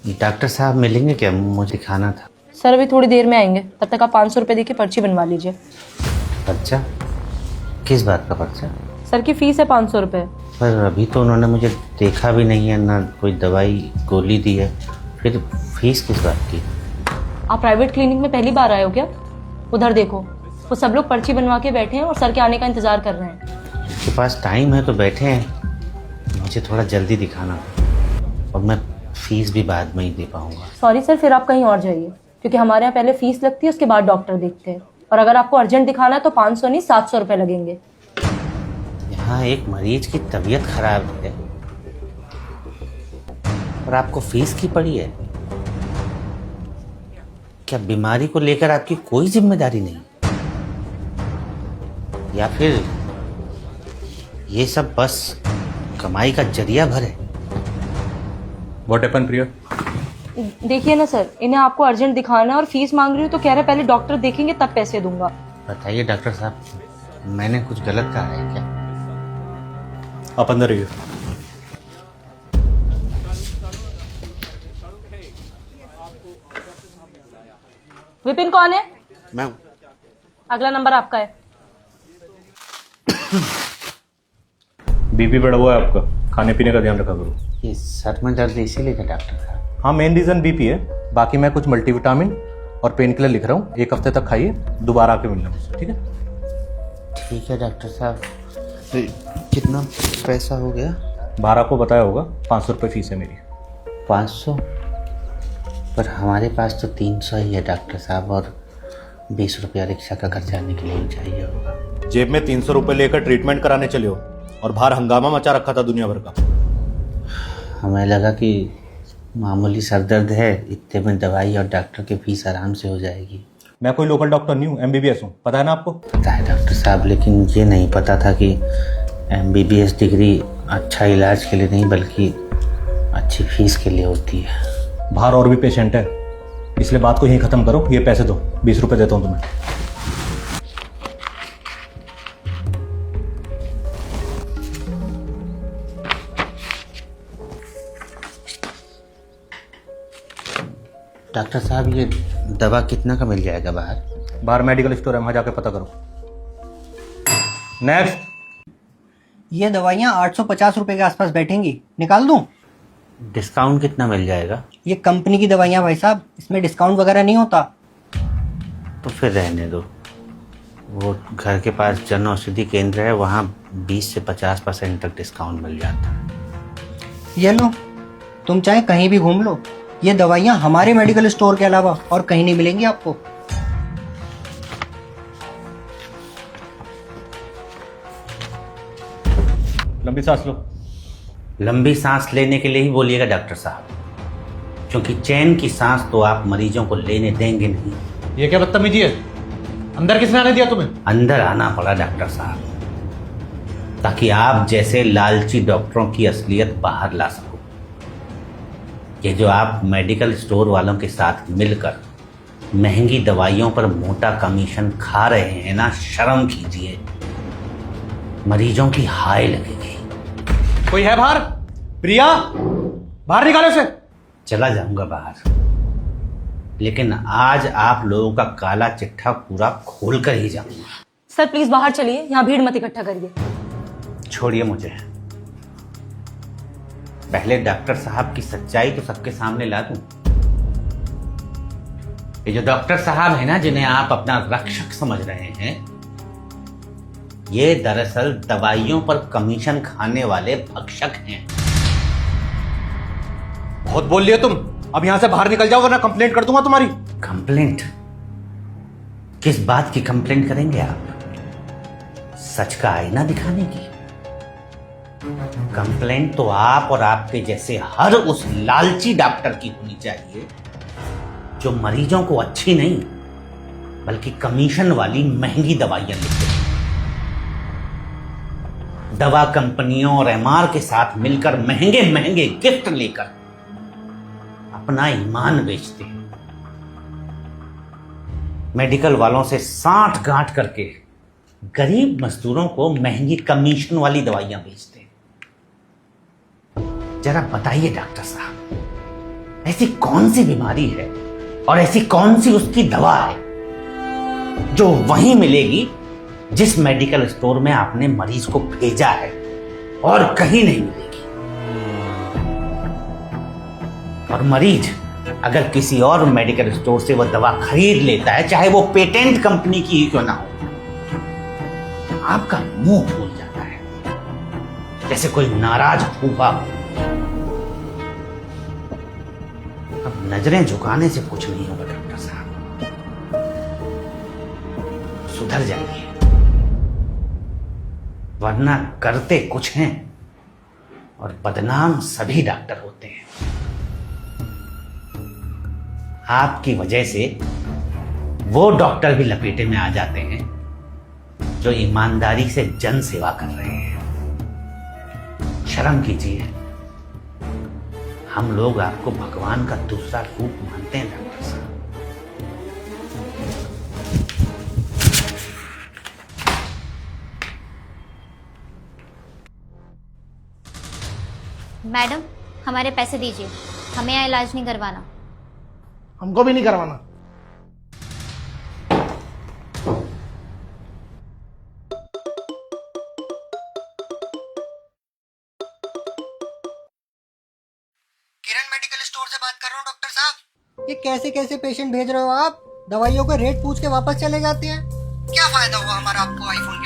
Doctor साहब मिलेंगे क्या? मुझे दिखाना था। सर अभी थोड़ी देर में आएंगे, तब तक आप 500 रुपये देके पर्ची बनवा लीजिए। पर्चा? किस बात का पर्चा? सर की फीस है 500 रुपये। पर अभी तो उन्होंने मुझे देखा भी नहीं है, ना कोई दवाई गोली दी है, फिर फीस किस बात की? आप प्राइवेट क्लिनिक में पहली बार आए हो क्या? उधर देखो, वो सब लोग पर्ची बनवा के बैठे हैं और सर के आने का इंतजार कर रहे हैं। उनके पास टाइम है तो बैठे हैं, मुझे थोड़ा जल्दी दिखाना था और मैं फीस भी बाद में ही दे पाऊंगा। सॉरी सर, फिर आप कहीं और जाइए, क्योंकि हमारे यहाँ पहले फीस लगती है, उसके बाद डॉक्टर देखते हैं। और अगर आपको अर्जेंट दिखाना है तो 500 नहीं 700 रुपये लगेंगे। यहाँ एक मरीज की तबीयत खराब है और आपको फीस की पड़ी है? क्या बीमारी को लेकर आपकी कोई जिम्मेदारी नहीं, या फिर ये सब बस कमाई का जरिया भर है? व्हाट हैपन प्रिया? देखिए ना सर, इन्हें आपको अर्जेंट दिखाना है और फीस मांग रही हूँ तो कह रहे पहले डॉक्टर देखेंगे तब पैसे दूंगा। बताइए डॉक्टर साहब, मैंने कुछ गलत कहा है क्या? आप अंदर रहिए। विपिन कौन है? मैं हूं। अगला नंबर आपका है। बीपी बढ़ा हुआ है आपका, खाने पीने का ध्यान रखा करो। ये सर में दर्द इसीलिए था डॉक्टर साहब? हाँ, मेन रीजन बीपी है। बाकी मैं कुछ मल्टीविटामिन और पेन किलर लिख रहा हूँ, 1 हफ्ते तक खाइए, दोबारा आके मिलना मुझसे, ठीक है? ठीक है डॉक्टर साहब। कितना पैसा हो गया? 12 को बताया होगा, 500 रुपये फीस है मेरी। 500? पर हमारे पास तो 300 ही है डॉक्टर साहब, और 20 रुपया रिक्शा का घर जाने के लिए भी चाहिए होगा। जेब में 300 रुपये लेकर ट्रीटमेंट कराने चले हो और बाहर हंगामा मचा रखा था दुनिया भर का। हमें लगा कि मामूली सर दर्द है, इतने में दवाई और डॉक्टर की फीस आराम से हो जाएगी। मैं कोई लोकल डॉक्टर नहीं हूँ, MBBS हूँ, पता है ना आपको? पता है डॉक्टर साहब, लेकिन ये नहीं पता था कि MBBS डिग्री अच्छा इलाज के लिए नहीं बल्कि अच्छी फीस के लिए होती है। बाहर और भी पेशेंट है, इसलिए बात को यहीं खत्म करो। ये पैसे दो, 20 रुपये देता हूँ तुम्हें। डॉक्टर साहब, ये दवा कितना का मिल जाएगा बाहर? बाहर मेडिकल स्टोर है, वहां जाके पता करो। नेक्स्ट। ये दवाइयाँ 850 रुपए के आसपास बैठेंगी, निकाल दूं? डिस्काउंट कितना मिल जाएगा? ये कंपनी की दवाइयाँ भाई साहब, इसमें डिस्काउंट वगैरह नहीं होता। तो फिर रहने दो। वो घर के पास जन औषधि केंद्र है, वहाँ 20 से 50% तक डिस्काउंट मिल जाता है। ये लो, तुम चाहे कहीं भी घूम लो, ये दवाइयाँ हमारे मेडिकल स्टोर के अलावा और कहीं नहीं मिलेंगी आपको। लंबी सांस लो। लंबी सांस लेने के लिए ही बोलिएगा डॉक्टर साहब, क्योंकि चैन की सांस तो आप मरीजों को लेने देंगे नहीं। ये क्या बदतमीजी है? अंदर किसने आने दिया तुम्हें? अंदर आना पड़ा डॉक्टर साहब, ताकि आप जैसे लालची डॉक्टरों की असलियत बाहर ला सको। ये जो आप मेडिकल स्टोर वालों के साथ मिलकर महंगी दवाइयों पर मोटा कमीशन खा रहे हैं ना, शर्म कीजिए, मरीजों की हाय लगेगी। कोई है बाहर? प्रिया, बाहर निकालो इसे। चला जाऊंगा बाहर, लेकिन आज आप लोगों का काला चिट्ठा पूरा खोल कर ही जाऊंगा। सर प्लीज बाहर चलिए, यहाँ भीड़ मत इकट्ठा करिए। छोड़िए मुझे, पहले डॉक्टर साहब की सच्चाई तो सबके सामने ला दूं। ये जो डॉक्टर साहब है ना, जिन्हें आप अपना रक्षक समझ रहे हैं, ये दरअसल दवाइयों पर कमीशन खाने वाले भक्षक हैं। बहुत बोल लिया तुम, अब यहां से बाहर निकल जाओ वरना कंप्लेंट कर दूंगा तुम्हारी। कंप्लेंट? किस बात की कंप्लेंट करेंगे आप? सच का आईना दिखाने की? कंप्लेंट तो आप और आपके जैसे हर उस लालची डॉक्टर की होनी चाहिए जो मरीजों को अच्छी नहीं बल्कि कमीशन वाली महंगी दवाइयां लिखते हैं। दवा कंपनियों और MR के साथ मिलकर महंगे महंगे गिफ्ट लेकर अपना ईमान बेचते हैं। मेडिकल वालों से साठ गांठ करके गरीब मजदूरों को महंगी कमीशन वाली दवाइयां बेचते हैं। जरा बताइए डॉक्टर साहब, ऐसी कौन सी बीमारी है और ऐसी कौन सी उसकी दवा है जो वहीं मिलेगी जिस मेडिकल स्टोर में आपने मरीज को भेजा है और कहीं नहीं मिलेगी। और मरीज अगर किसी और मेडिकल स्टोर से वह दवा खरीद लेता है, चाहे वो पेटेंट कंपनी की ही क्यों ना हो, आपका मुंह फूल जाता है जैसे कोई नाराज फूफा हो। अब नजरें झुकाने से कुछ नहीं होगा डॉक्टर साहब, सुधर जाइए, वरना करते कुछ हैं और बदनाम सभी डॉक्टर होते हैं। आपकी वजह से वो डॉक्टर भी लपेटे में आ जाते हैं जो ईमानदारी से जन सेवा कर रहे हैं। शर्म कीजिए, हम लोग आपको भगवान का दूसरा रूप मानते हैं डॉक्टर साहब। मैडम, हमारे पैसे दीजिए, हमें यहाँ इलाज नहीं करवाना। हमको भी नहीं करवाना। किरण मेडिकल स्टोर से बात कर रहा हूँ डॉक्टर साहब। ये कैसे कैसे पेशेंट भेज रहे हो आप? दवाइयों का रेट पूछ के वापस चले जाते हैं। क्या फायदा हुआ हमारा आपको आईफोन